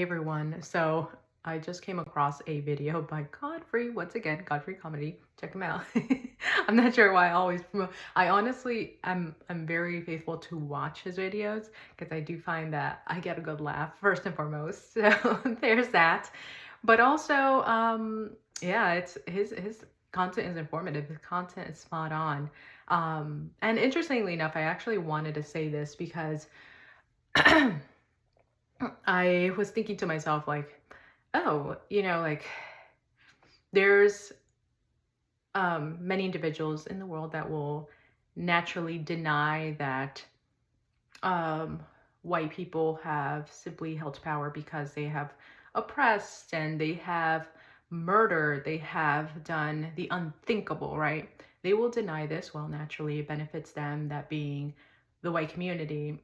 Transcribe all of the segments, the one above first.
Hey everyone, so I just came across a video by Godfrey, once again, Godfrey Comedy. Check him out. I'm not sure why I always promote. I honestly, I'm very faithful to watch his videos because I do find that I get a good laugh first and foremost. So there's that. But also, yeah, it's his content is informative. His content is spot on. And interestingly enough, I actually wanted to say this because I was thinking to myself, like, oh, like there's many individuals in the world that will naturally deny that um, white people have simply held power because they have oppressed and they have murdered, they have done the unthinkable, right? They will deny this. Well, naturally, it benefits them, that being the white community.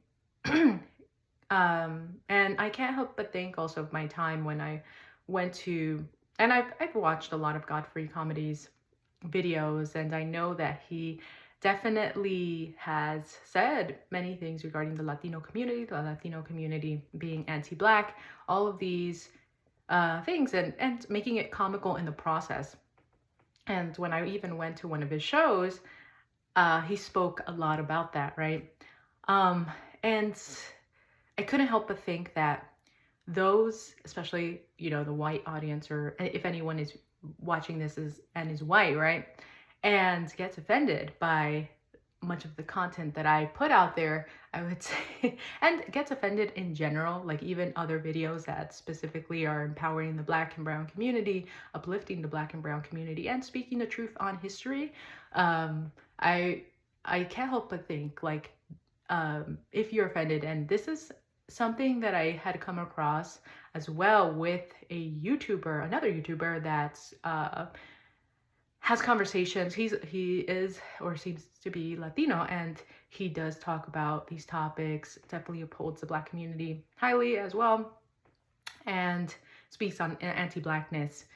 And I can't help but think also of my time when I went to, and I've watched a lot of Godfrey Comedy's videos, and I know that he definitely has said many things regarding the Latino community being anti-Black, all of these things, and making it comical in the process. And when I even went to one of his shows, he spoke a lot about that, right? And I couldn't help but think that those, especially, the white audience, or if anyone is watching this is white, right? And gets offended by much of the content that I put out there, I would say, and gets offended in general, like even other videos that specifically are empowering the Black and brown community, uplifting the Black and brown community, and speaking the truth on history. I can't help but think, like, if you're offended, and this is something that I had come across as well with another YouTuber that's has conversations. He is, or seems to be, Latino, and he does talk about these topics, definitely upholds the Black community highly as well, and speaks on anti-Blackness.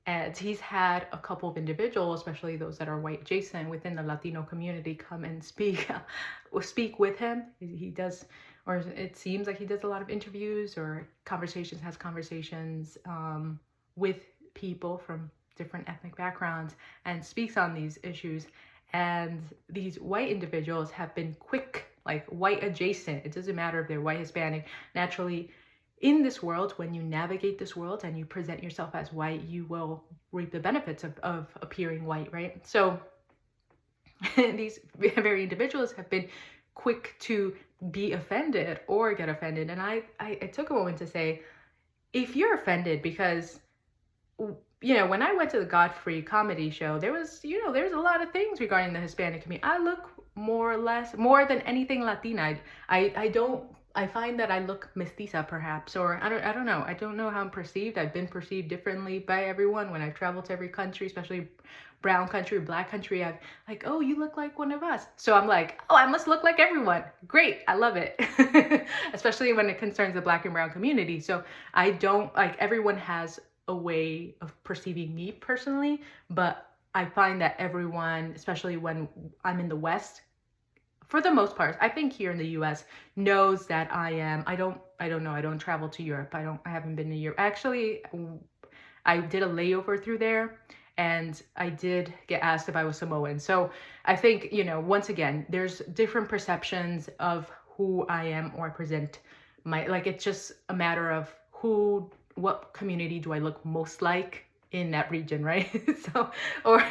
And he's had a couple of individuals, especially those that are white adjacent within the Latino community, come and speak with him. He does, or it seems like he does a lot of interviews or has conversations with people from different ethnic backgrounds and speaks on these issues. And these white individuals have been quick, like white adjacent. It doesn't matter if they're white, Hispanic, naturally. In this world, when you navigate this world and you present yourself as white, you will reap the benefits of appearing white, right? So these very individuals have been quick to be offended or get offended. And I took a moment to say, if you're offended because, when I went to the Godfrey Comedy show, there's a lot of things regarding the Hispanic community. I look more than anything Latina. I find that I look mestiza, perhaps, or I don't know. I don't know how I'm perceived. I've been perceived differently by everyone when I've traveled to every country, especially brown country, Black country. I've like, oh, you look like one of us. So I'm like, oh, I must look like everyone. Great, I love it. Especially when it concerns the Black and brown community. So I don't, like, everyone has a way of perceiving me personally, but I find that everyone, especially when I'm in the West, for the most part, I think here in the US, knows that I don't know, I don't travel to Europe. I haven't been to Europe. Actually, I did a layover through there, and I did get asked if I was Samoan. So I think, once again, there's different perceptions of who I am or I present it's just a matter of what community do I look most like in that region, right? So, or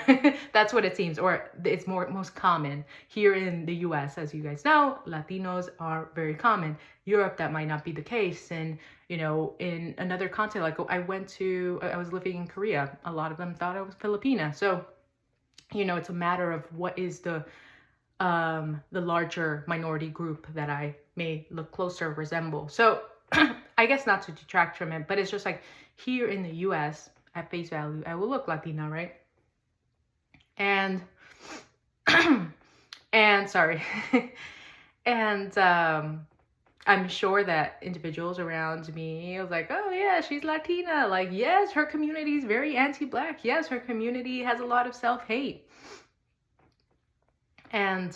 that's what it seems, or it's most common here in the US. As you guys know, Latinos are very common. Europe, that might not be the case. And in another continent, like I was living in Korea, a lot of them thought I was Filipina. So it's a matter of what is the larger minority group that I may look closer resemble. So I guess not to detract from it, but it's just like, here in the US, at face value, I will look Latina, right? And and sorry. And I'm sure that individuals around me was like, oh yeah, she's Latina. Like, yes, her community is very anti-Black. Yes, her community has a lot of self-hate. And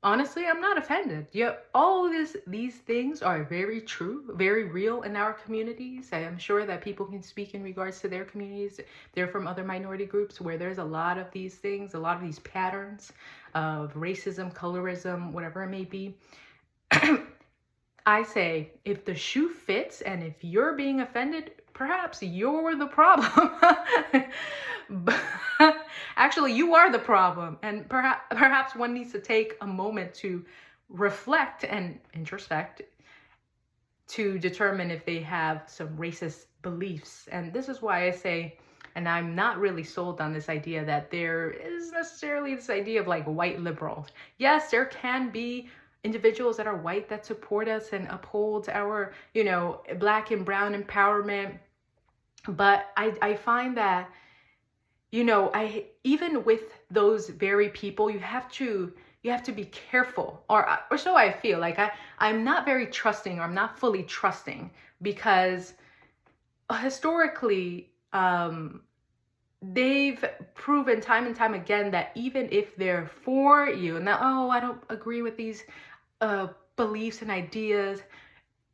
honestly, I'm not offended. Yeah, all these things are very true, very real in our communities. I am sure that people can speak in regards to their communities. They're from other minority groups where there's a lot of these things, a lot of these patterns of racism, colorism, whatever it may be. I say, if the shoe fits and if you're being offended, perhaps you're the problem. But actually, you are the problem. And perhaps one needs to take a moment to reflect and introspect to determine if they have some racist beliefs. And this is why I say, and I'm not really sold on this idea that there is necessarily this idea of like white liberals. Yes, there can be individuals that are white that support us and uphold our, black and brown empowerment. But I find that, I even with those very people, you have to be careful, or so I feel. Like I'm not very trusting, or I'm not fully trusting, because historically they've proven time and time again that even if they're for you, and that, oh, I don't agree with these beliefs and ideas,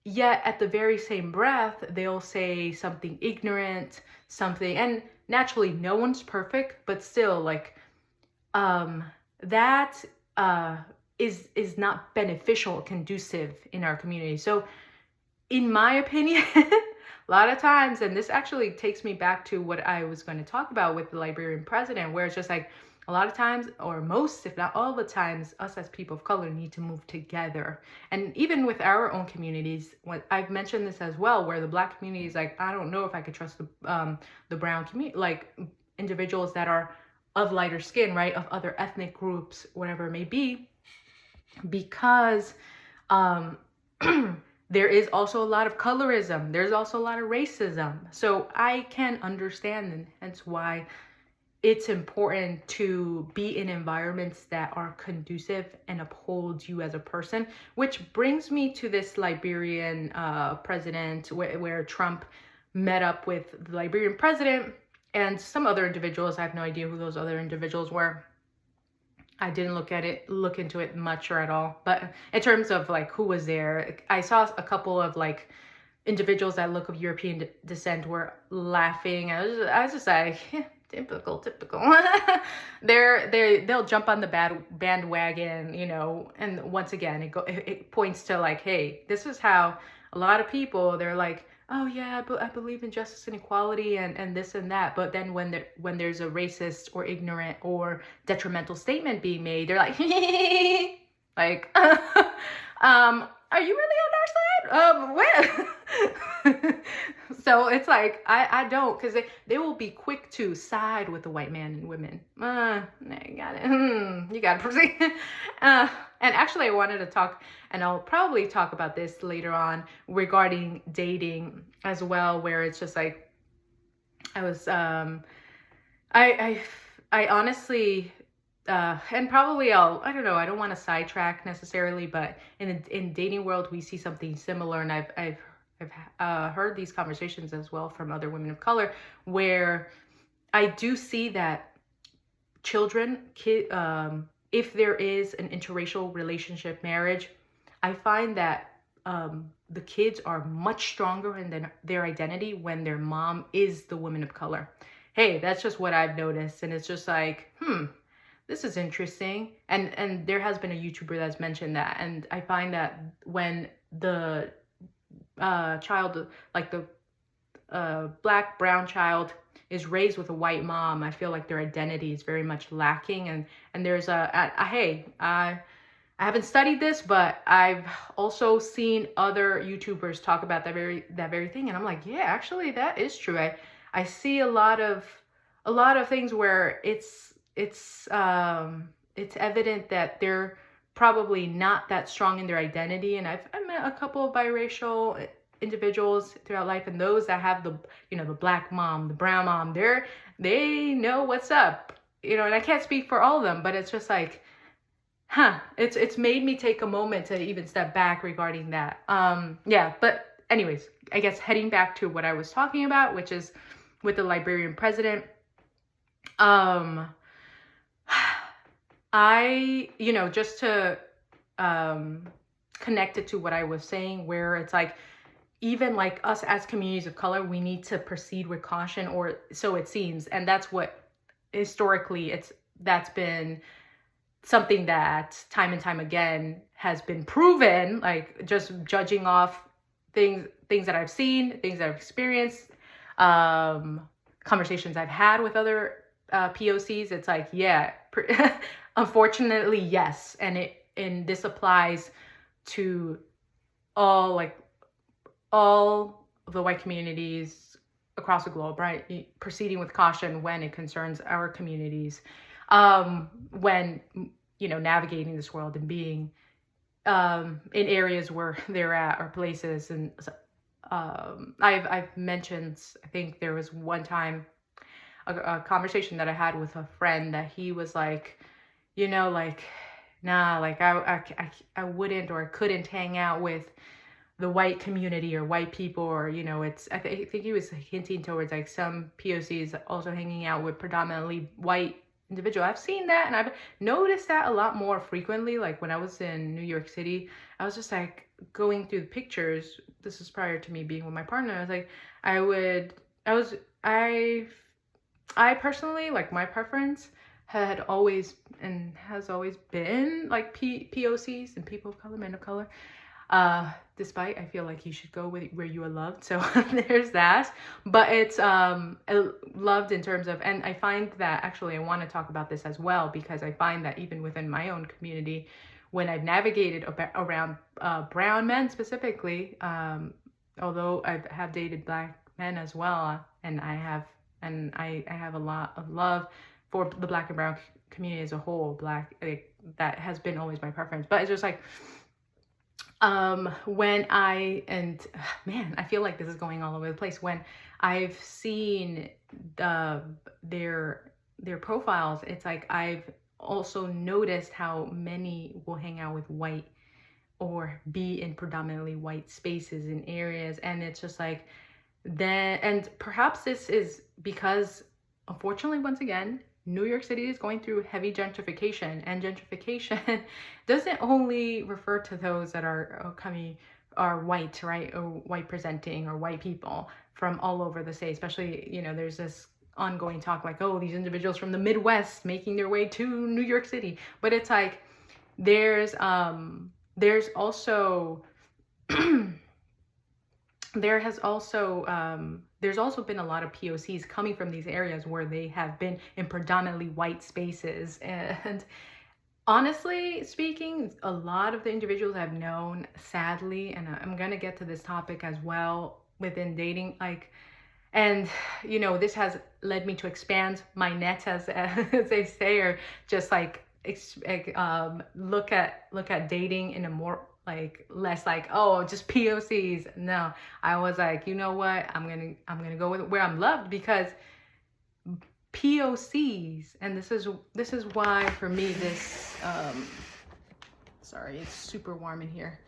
yet at the very same breath they'll say something ignorant, something, and naturally no one's perfect, but still, like, that is not beneficial, conducive in our community. So in my opinion, a lot of times, and this actually takes me back to what I was going to talk about with the Liberian president, where it's just like, a lot of times, or most, if not all the times, us as people of color need to move together. And even with our own communities, I've mentioned this as well, where the Black community is like, I don't know if I could trust the brown community, like individuals that are of lighter skin, right, of other ethnic groups, whatever it may be, because there is also a lot of colorism. There's also a lot of racism. So I can understand, and hence why it's important to be in environments that are conducive and uphold you as a person, which brings me to this Liberian president, where Trump met up with the Liberian president and some other individuals. I have no idea who those other individuals were. I didn't look into it much or at all. But in terms of like who was there, I saw a couple of like individuals that look of European descent were laughing. I was just like, typical. They'll jump on the bandwagon, and once again, it points to like, hey, this is how a lot of people, they're like, oh yeah, I believe in justice and equality and this and that. But then when there's a racist or ignorant or detrimental statement being made, they're like, like, are you really on our side? Where? So it's like, I don't, because they will be quick to side with the white man and women. You got it. You got to proceed. And actually, I wanted to talk, and I'll probably talk about this later on, regarding dating as well, where it's just like, I was, I honestly, and probably I don't know, I don't want to sidetrack necessarily, but in dating world, we see something similar, and I've heard these conversations as well from other women of color, where I do see that if there is an interracial relationship, marriage, I find that the kids are much stronger in their identity when their mom is the woman of color. Hey, that's just what I've noticed, and it's just like, this is interesting. And there has been a YouTuber that's mentioned that, and I find that when the child, like the black, brown child, is raised with a white mom, I feel like their identity is very much lacking. And there's I haven't studied this, but I've also seen other YouTubers talk about that very thing, and I'm like, yeah, actually that is true. I see a lot of things where it's evident that they're probably not that strong in their identity. And I've met a couple of biracial individuals throughout life, and those that have the black mom, the brown mom, they know what's up, and I can't speak for all of them, but it's just like, it's made me take a moment to even step back regarding that. But anyways, I guess heading back to what I was talking about, which is with the Liberian president, I, just to connected to what I was saying, where it's like, even like us as communities of color, we need to proceed with caution, or so it seems. And that's what historically that's been something that time and time again has been proven, like just judging off things that I've seen, things that I've experienced, conversations I've had with other POCs. It's like, yeah, unfortunately, yes. And this applies to all the white communities across the globe, right? Proceeding with caution when it concerns our communities, when, navigating this world and being in areas where they're at, or places. And I've mentioned, I think there was one time a conversation that I had with a friend that he was like, nah, like I wouldn't or I couldn't hang out with the white community or white people, or I think he was hinting towards like some POCs also hanging out with predominantly white individual. I've seen that, and I've noticed that a lot more frequently. Like when I was in New York City, I was just like going through the pictures. This is prior to me being with my partner. I was like, I personally, like, my preference had always and has always been like POCs and people of color, men of color. Despite I feel like you should go with where you are loved. So there's that. But it's loved in terms of, and I find that actually I want to talk about this as well, because I find that even within my own community, when I've navigated around brown men specifically, although I have dated black men as well, and I have a lot of love for the black and brown community as a whole. That has been always my preference. But it's just like, when I feel like this is going all over the place. When I've seen their profiles, it's like I've also noticed how many will hang out with white or be in predominantly white spaces and areas. And it's just like, and perhaps this is because, unfortunately, once again, New York City is going through heavy gentrification, and gentrification doesn't only refer to those that are white, right, or white presenting, or white people from all over the state. Especially, there's this ongoing talk like, oh, these individuals from the Midwest making their way to New York City. But it's like there's also there's also been a lot of POCs coming from these areas where they have been in predominantly white spaces. And honestly speaking, a lot of the individuals I've known, sadly, and I'm going to get to this topic as well within dating, and this has led me to expand my net, as they say, or just like look at dating in a more less like, oh, just POCs. No, I was like, you know what? I'm gonna go with where I'm loved, because POCs, and this is why for me this sorry, it's super warm in here.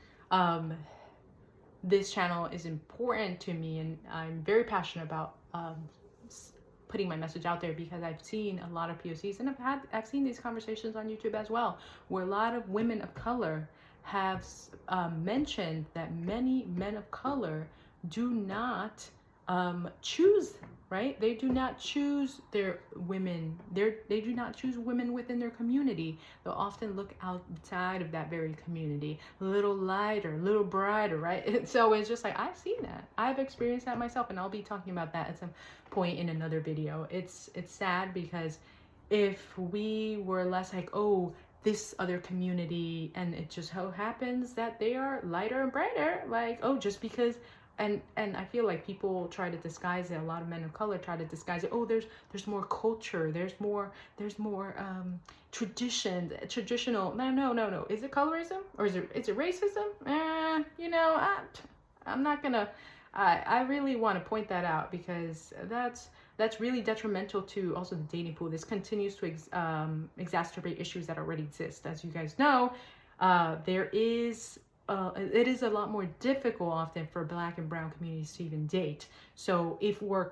This channel is important to me, and I'm very passionate about putting my message out there, because I've seen a lot of POCs, and I've seen these conversations on YouTube as well, where a lot of women of color have mentioned that many men of color do not choose, right? They do not choose their women. They do not choose women within their community. They'll often look outside of that very community, a little lighter, a little brighter, right? And so it's just like, I've seen that. I've experienced that myself, and I'll be talking about that at some point in another video. It's sad, because if we were less like, oh, this other community, and it just so happens that they are lighter and brighter, like, oh, just because, and I feel like people try to disguise it. A lot of men of color try to disguise it. Oh, there's more culture, there's more traditional. No. Is it colorism, or is it racism? I'm not gonna. I really want to point that out, because that's really detrimental to also the dating pool. This continues to exacerbate issues that already exist. As you guys know, it is a lot more difficult often for black and brown communities to even date. So if we're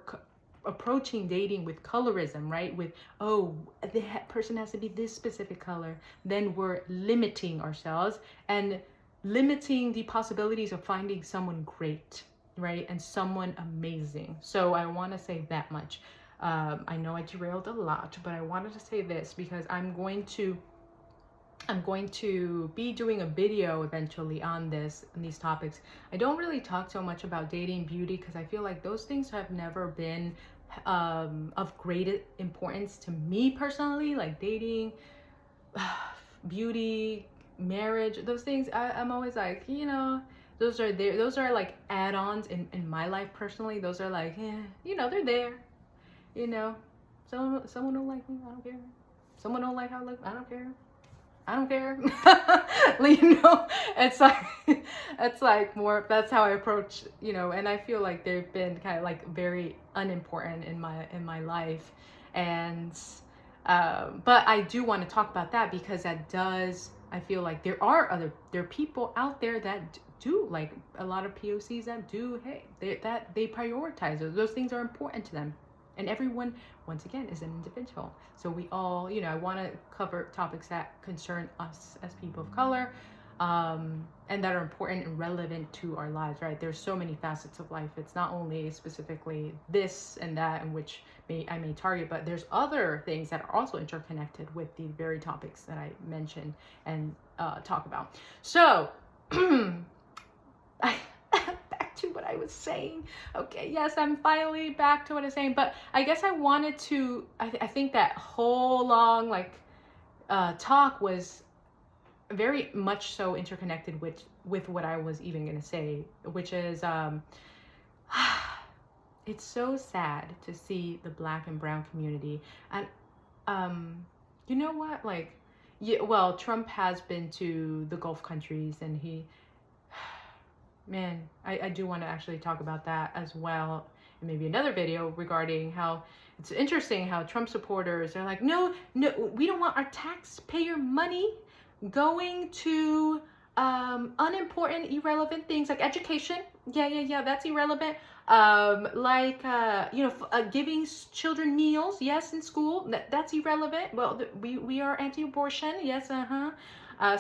approaching dating with colorism, right? With, oh, the person has to be this specific color. Then we're limiting ourselves and limiting the possibilities of finding someone great, right? And someone amazing. So I want to say that much. I know I derailed a lot, but I wanted to say this because I'm going to be doing a video eventually on these topics. I don't really talk so much about dating, beauty, because I feel like those things have never been of great importance to me personally, like dating, beauty, marriage, those things. I'm always like, you know, those are there. Those are like add-ons in my life personally. Those are like, you know, they're there. You know, someone don't like me, I don't care. Someone don't like how I look, I don't care. I don't care. You know, it's like more, that's how I approach, you know, and I feel like they've been kind of like very unimportant in my life. And but I do want to talk about that because that does, I feel like there are people out there that do, like a lot of POCs that do, hey, they prioritize those things are important to them. And everyone, once again, is an individual. So we all, you know, I want to cover topics that concern us as people of color, and that are important and relevant to our lives, right? There's so many facets of life. It's not only specifically this and that in which I may target, but there's other things that are also interconnected with the very topics that I mentioned and talk about. So, back to what I was saying. Okay, yes, I'm finally back to what I was saying, but I guess I wanted to, I think that whole long talk was very much so interconnected with what I was even going to say, which is it's so sad to see the Black and brown community. And you know what, like, yeah, well, Trump has been to the Gulf countries, and man, I do want to actually talk about that as well in maybe another video, regarding how it's interesting how Trump supporters are like, no, we don't want our taxpayer money going to unimportant, irrelevant things like education. Yeah, that's irrelevant. Giving children meals, yes, in school, that's irrelevant. Well, we are anti-abortion, yes,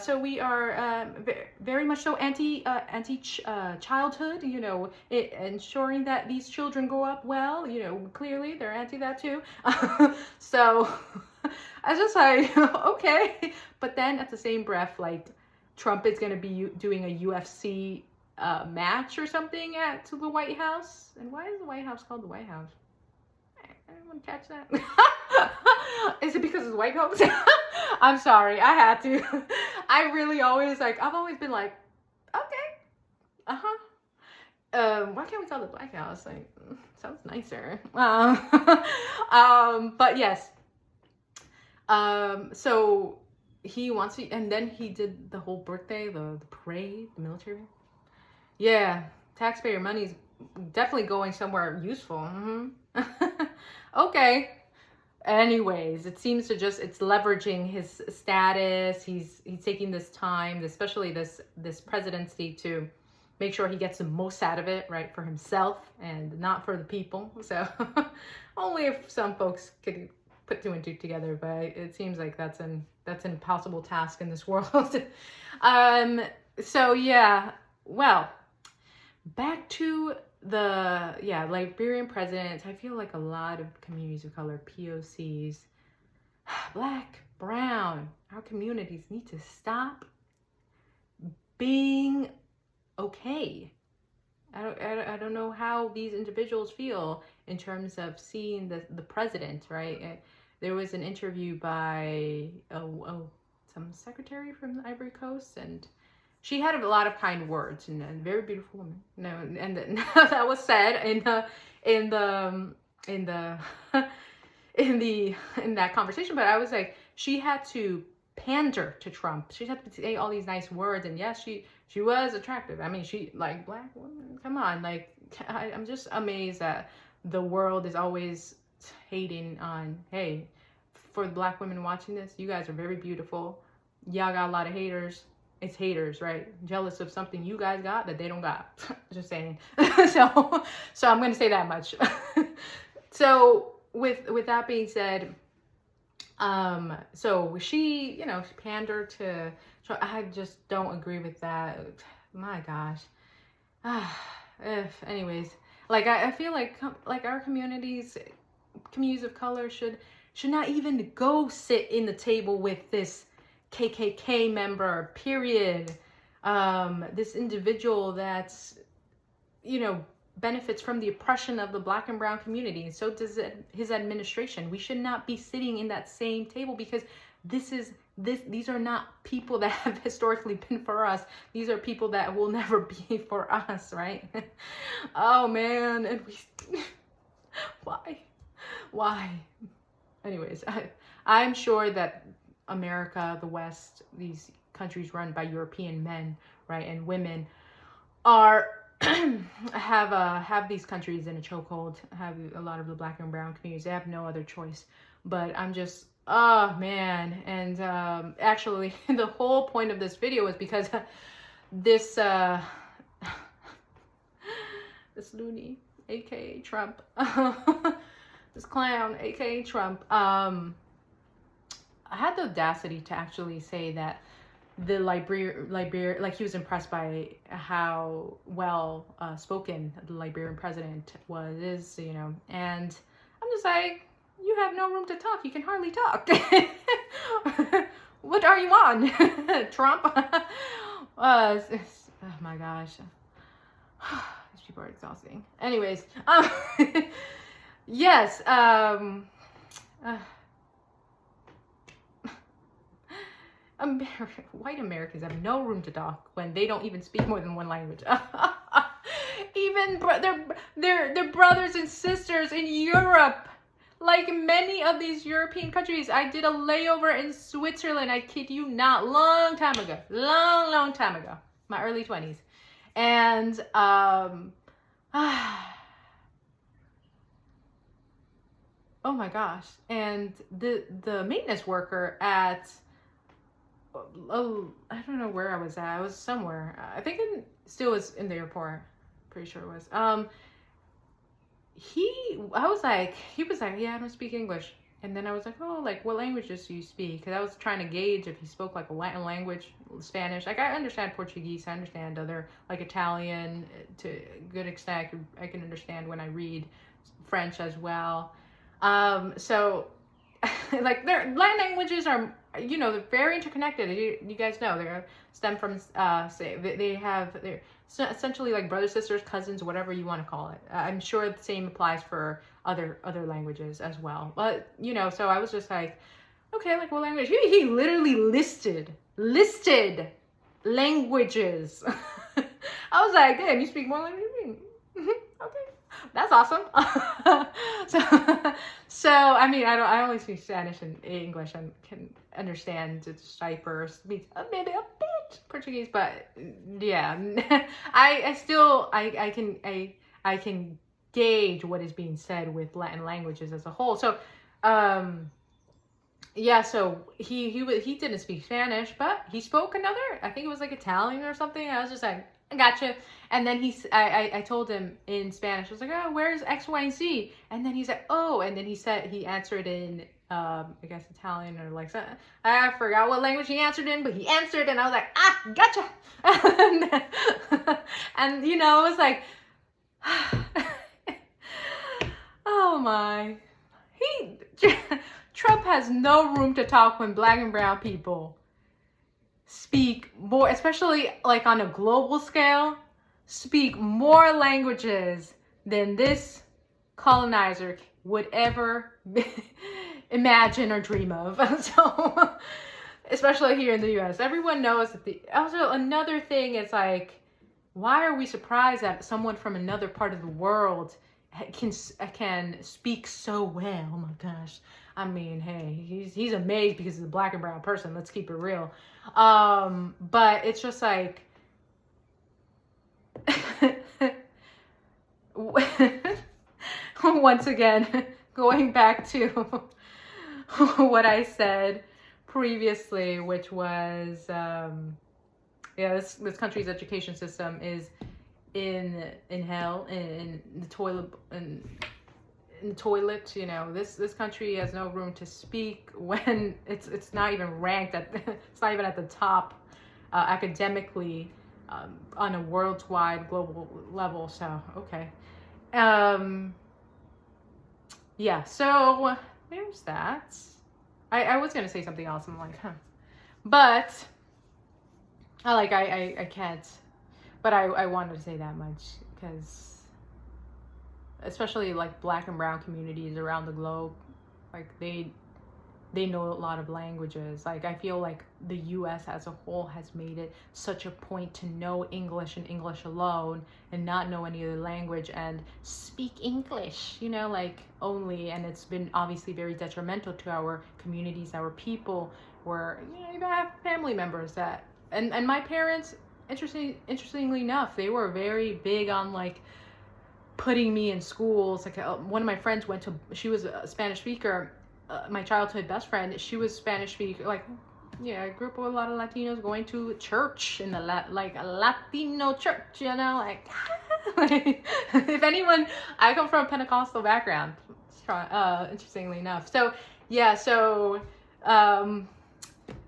so we are very much so anti-childhood, you know, ensuring that these children grow up well, you know, clearly they're anti that too. So I was just like, okay. But then at the same breath, like, Trump is going to be doing a UFC match or something at the White House. And why is the White House called the White House? Anyone catch that? Is it because it's White House? I'm sorry, I had to. I really always I've always been like, okay, why can't we call it Black House? Like, sounds nicer. But yes. So he wants to, and then he did the whole birthday, the parade, the military. Yeah, taxpayer money's definitely going somewhere useful. Okay. Anyways, it seems to it's leveraging his status. He's taking this time, especially this presidency, to make sure he gets the most out of it, right, for himself and not for the people. So only if some folks could put two and two together, but it seems like that's an impossible task in this world. So yeah, well, back to the Liberian president. I feel like a lot of communities of color, POCs, Black, brown, our communities need to stop being okay. I don't know how these individuals feel in terms of seeing the president, right? There was an interview by some secretary from the Ivory Coast, and she had a lot of kind words, and a very beautiful woman. No, and that was said in that conversation. But I was like, she had to pander to Trump. She had to say all these nice words, and yes, she was attractive. I mean, she, like, Black woman, come on. Like, I'm just amazed that the world is always hating on, hey, for the Black women watching this, you guys are very beautiful. Y'all got a lot of haters. It's haters, right? Jealous of something you guys got that they don't got. Just saying. So I'm going to say that much. So with that being said, so she, she pandered to. So I just don't agree with that. My gosh. Anyways, like I feel like our communities of color should not even go sit in the table with this KKK member, period. This individual that's, benefits from the oppression of the Black and brown community. So does his administration. We should not be sitting in that same table, because these are not people that have historically been for us. These are people that will never be for us, right? Oh man, and we why? Anyways, I'm sure that America, the West, these countries run by European men, right, and women are have these countries in a chokehold, have a lot of the Black and brown communities. They have no other choice. But I'm just, oh man. And actually, the whole point of this video is because this this loony, aka Trump, this clown, aka Trump, I had the audacity to actually say that the Liberian, like he was impressed by how well spoken the Liberian president is, and I'm just like, you have no room to talk. You can hardly talk. What are you on, Trump? Oh my gosh. These people are exhausting. Anyways, yes, white Americans have no room to talk when they don't even speak more than one language. Even their brothers and sisters in Europe, like many of these European countries. I did a layover in Switzerland, I kid you not, long time ago, my early 20s. And oh my gosh. And the maintenance worker at, I don't know where I was at. I was somewhere. I think it still was in the airport. Pretty sure it was. He was like, yeah, I don't speak English. And then I was like, oh, like, what languages do you speak? Because I was trying to gauge if he spoke like a Latin language, Spanish. Like, I understand Portuguese. I understand other, like, Italian to a good extent. I can understand when I read French as well. So like, their Latin languages are, they're very interconnected. You guys know they stem from they're essentially like brothers, sisters, cousins, whatever you want to call it. I'm sure the same applies for other languages as well. But so I was just like, okay, like, what language? He literally listed languages. I was like, damn, you speak more languages? Okay. That's awesome. So I mean, I only speak Spanish and English and can understand Cyprus, maybe a bit Portuguese, but yeah, I can gauge what is being said with Latin languages as a whole. So yeah, so he didn't speak Spanish, but he spoke another, I think it was like Italian or something. I was just like, I gotcha. And then I told him in Spanish. I was like, oh, where's X, Y, and Z? And then he said, oh, and then he answered in, I guess Italian or like, I forgot what language he answered in, but he answered, and I was like, gotcha. And it was like, oh my, Trump has no room to talk when Black and brown people speak more, especially like on a global scale, speak more languages than this colonizer would ever imagine or dream of. So, especially here in the US, everyone knows that also another thing is like, why are we surprised that someone from another part of the world can speak so well? Oh my gosh. I mean, hey, he's amazed because he's a Black and brown person. Let's keep it real. But it's just like, once again, going back to what I said previously, which was, this country's education system is in hell, in the toilet, and in the toilet. You know, this country has no room to speak when it's not even ranked at it's not even at the top academically on a worldwide global level. So okay, yeah. So there's that. I was gonna say something else. I'm like, huh, but I can't. But I wanted to say that much because especially like Black and brown communities around the globe, like they know a lot of languages. Like I feel like the US as a whole has made it such a point to know English and English alone and not know any other language and speak English, you know, like only. And it's been obviously very detrimental to our communities, our people, where, you know, you have family members that, and my parents, interestingly enough, they were very big on like putting me in schools. Like one of my friends went to, she was a Spanish speaker, my childhood best friend, she was Spanish speaker. Like, yeah, I grew up with a lot of Latinos going to church in the like a Latino church, you know, like, like if anyone, I come from a Pentecostal background, interestingly enough. So yeah, so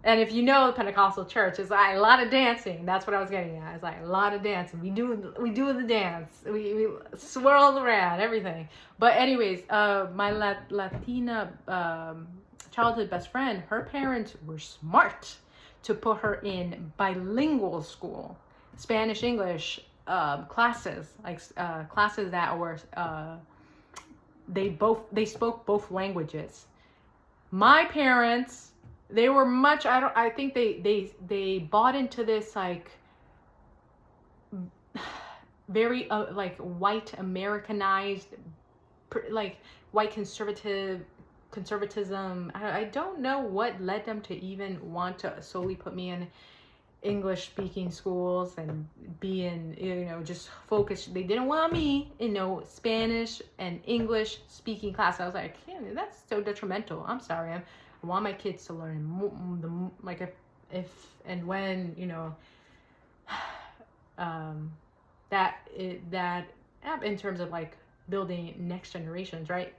and if you know the Pentecostal church, it's like a lot of dancing. That's what I was getting at. It's like a lot of dancing. We do the dance. We swirl around everything. But anyways, my Latina childhood best friend, her parents were smart to put her in bilingual school, Spanish English classes, like classes that were they spoke both languages. My parents, they were much, I think they bought into this like very like white Americanized, like white conservatism. I don't know what led them to even want to solely put me in English speaking schools and be in, you know, just focus. They didn't want me in no Spanish and English speaking class. I was like, yeah, that's so detrimental. I'm sorry. I want my kids to learn like if and when, you know, that in terms of like building next generations, right?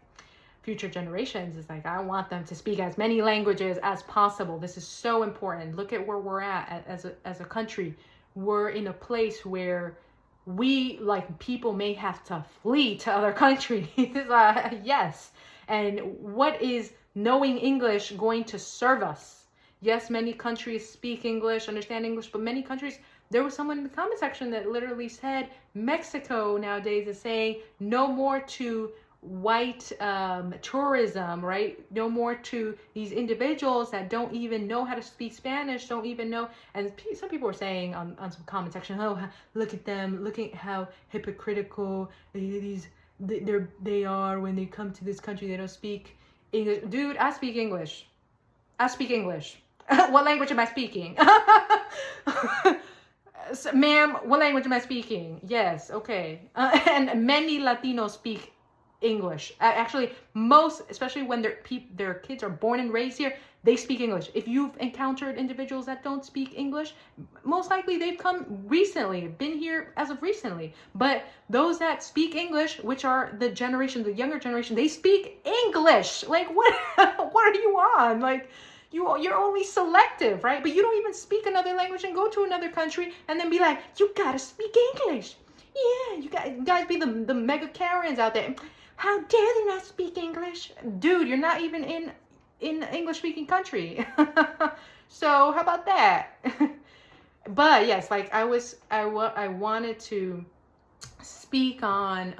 Future generations is like, I want them to speak as many languages as possible. This is so important. Look at where we're at as a country. We're in a place where we, like, people may have to flee to other countries. Yes. And what is knowing English going to serve us? Yes, many countries speak English, understand English, but many countries, there was someone in the comment section that literally said Mexico nowadays is saying no more to white tourism, right? No more to these individuals that don't even know how to speak Spanish, don't even know. And some people were saying on some comment section, oh, look at them, look at how hypocritical they are when they come to this country. They don't speak English. Dude, I speak English. What language am I speaking? So, ma'am, what language am I speaking? Yes, okay. And many Latinos speak English. Actually, most, especially when their kids are born and raised here, they speak English. If you've encountered individuals that don't speak English, most likely they've come recently, been here as of recently. But those that speak English, which are the younger generation, they speak English. Like, what are you on? Like, you're only selective, right? But you don't even speak another language and go to another country and then be like, you gotta speak English. Yeah, you guys be the mega Karens out there. How dare they not speak English? Dude, you're not even in English-speaking country. So how about that? But yes, like I wanted to speak on,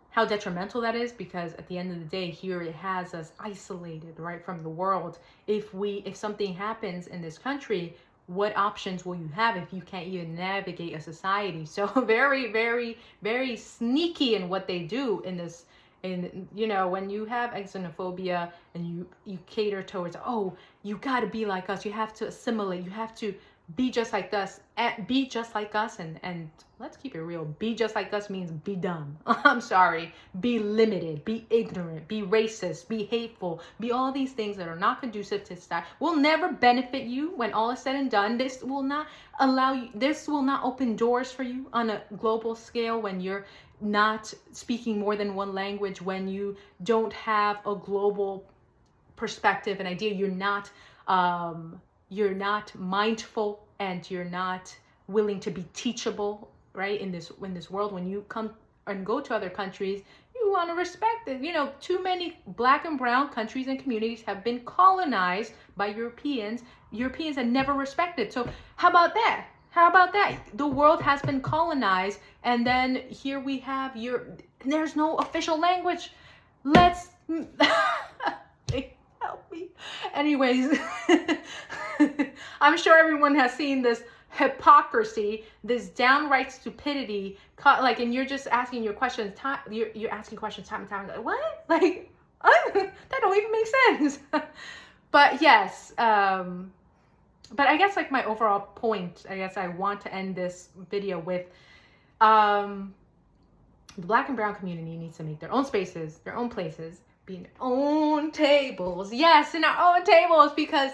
how detrimental that is, because at the end of the day, here it has us isolated, right, from the world. If something happens in this country, what options will you have if you can't even navigate a society? So very, very, very sneaky in what they do in this. And, you know, when you have xenophobia and you cater towards, oh, you got to be like us, you have to assimilate, you have to be just like us, be just like us, and let's keep it real. Be just like us means be dumb. I'm sorry. Be limited, be ignorant, be racist, be hateful, be all these things that are not conducive to society. Will never benefit you when all is said and done. This will not allow you, this will not open doors for you on a global scale when you're not speaking more than one language, when you don't have a global perspective and idea. You're not mindful, and you're not willing to be teachable, right? In this world, when you come and go to other countries, you want to respect it. You know, too many black and brown countries and communities have been colonized by Europeans that never respected. So how about that? How about that? The world has been colonized, and then here we have there's no official language. Let's help me. Anyways, I'm sure everyone has seen this hypocrisy, this downright stupidity, like, and you're just asking your questions, you're asking questions time and time, like, what? Like, that don't even make sense. But yes, but I guess, like, my overall point, I guess I want to end this video with, the black and brown community needs to make their own spaces, their own places, be in their own tables. Yes, in our own tables, because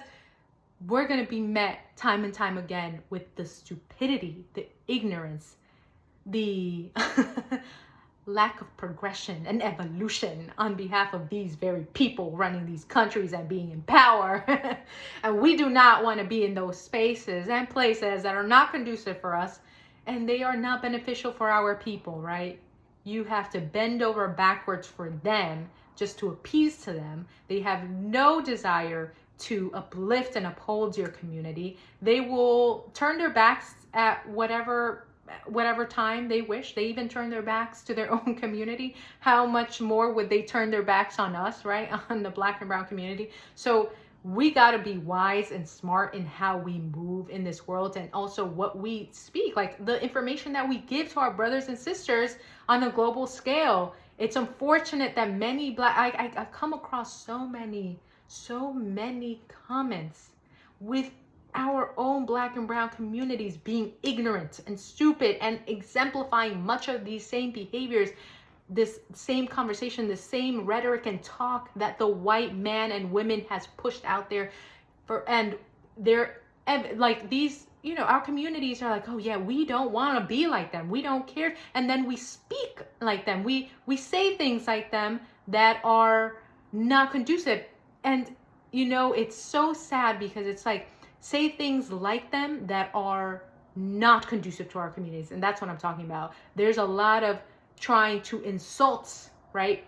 we're going to be met time and time again with the stupidity, the ignorance, the lack of progression and evolution on behalf of these very people running these countries and being in power. And we do not want to be in those spaces and places that are not conducive for us, and they are not beneficial for our people, right? You have to bend over backwards for them just to appease to them. They have no desire to uplift and uphold your community. They will turn their backs at whatever time they wish. They even turn their backs to their own community. How much more would they turn their backs on us, right? On the black and brown community. So we got to be wise and smart in how we move in this world, and also what we speak, like the information that we give to our brothers and sisters on a global scale. It's unfortunate that many black, I've come across so many comments with our own black and brown communities being ignorant and stupid and exemplifying much of these same behaviors, this same conversation, the same rhetoric and talk that the white man and women has pushed out there and they're like these, you know, our communities are like, oh yeah, we don't want to be like them, we don't care, and then we speak like them, we say things like them that are not conducive. And you know, it's so sad because it's like, say things like them that are not conducive to our communities, and that's what I'm talking about. There's a lot of trying to insult, right,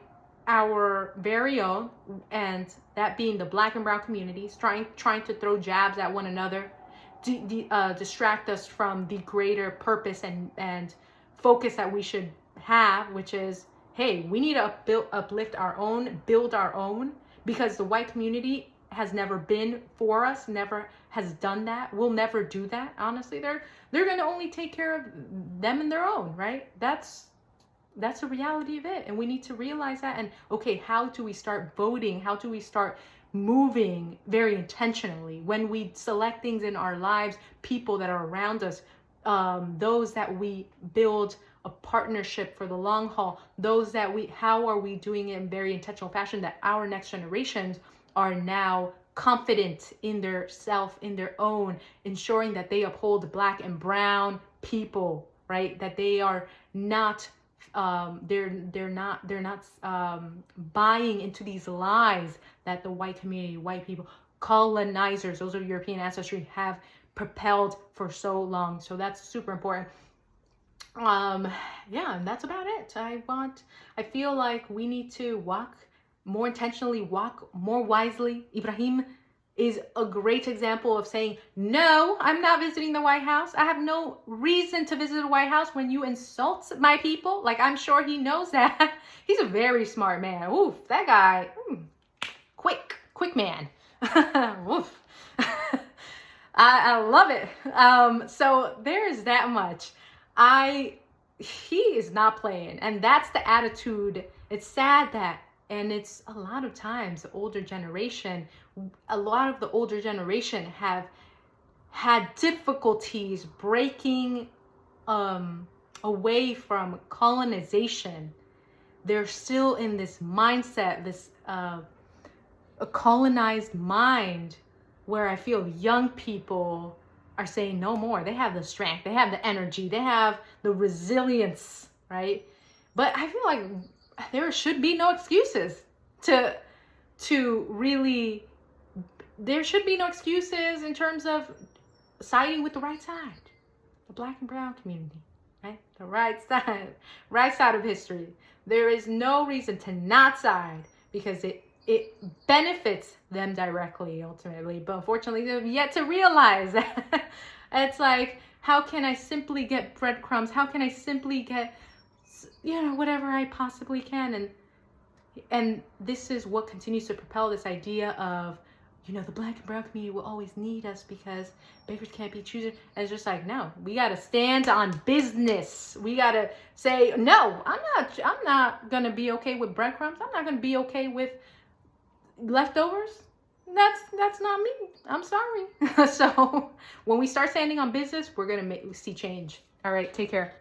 our very own, and that being the black and brown communities, trying to throw jabs at one another, distract us from the greater purpose and focus that we should have, which is, hey, we need to uplift our own, build our own, because the white community has never been for us, never has done that, will never do that. Honestly, they're going to only take care of them and their own, right? That's the reality of it, and we need to realize that. And okay, how do we start voting? How do we start moving very intentionally when we select things in our lives, people that are around us, those that we build a partnership for the long haul, those that how are we doing it in very intentional fashion that our next generations are now confident in their self, in their own, ensuring that they uphold black and brown people, right? That they are not they're not buying into these lies that the white community, white people, colonizers, those of European ancestry, have propelled for so long. So that's super important. Yeah, and that's about it. I feel like we need to walk more intentionally, walk more wisely. Ibrahim is a great example of saying, no, I'm not visiting the White House. I have no reason to visit the White House when you insult my people. Like, I'm sure he knows that. He's a very smart man. Oof, that guy, quick man. Oof. I love it. So there's that much. He is not playing, and that's the attitude. It's sad that, and it's a lot of times a lot of the older generation had difficulties breaking away from colonization. They're still in this mindset, this a colonized mind, where I feel young people are saying no more. They have the strength, they have the energy, they have the resilience, right? But I feel like there should be no excuses to really, there should be no excuses in terms of siding with the right side, the Black and brown community, right? The right side of history. There is no reason to not side, because it benefits them directly, ultimately. But unfortunately, they've yet to realize that. It's like, how can I simply get breadcrumbs? How can I simply get, whatever I possibly can? And this is what continues to propel this idea of, the Black and brown community will always need us because beggars can't be choosers. And it's just like, no, we got to stand on business. We got to say, no, I'm not going to be okay with breadcrumbs. I'm not going to be okay with leftovers. That's not me. I'm sorry. So when we start standing on business, we're going to see change. All right. Take care.